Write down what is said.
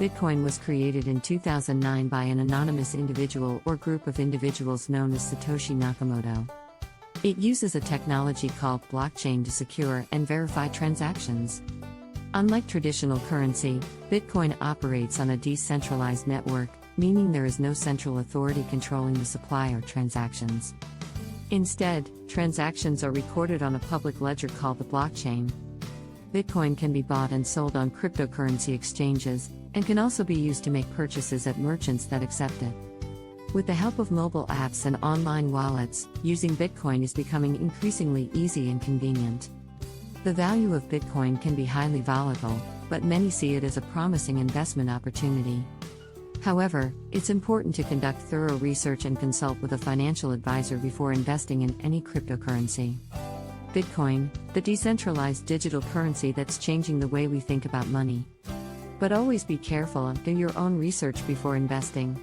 Bitcoin was created in 2009 by an anonymous individual or group of individuals known as Satoshi Nakamoto. It uses a technology called blockchain to secure and verify transactions. Unlike traditional currency, Bitcoin operates on a decentralized network, meaning there is no central authority controlling the supply or transactions. Instead, transactions are recorded on a public ledger called the blockchain. Bitcoin can be bought and sold on cryptocurrency exchanges, and can also be used to make purchases at merchants that accept it. With the help of mobile apps and online wallets, using Bitcoin is becoming increasingly easy and convenient. The value of Bitcoin can be highly volatile, but many see it as a promising investment opportunity. However, it's important to conduct thorough research and consult with a financial advisor before investing in any cryptocurrency. Bitcoin, the decentralized digital currency that's changing the way we think about money. But always be careful and do your own research before investing.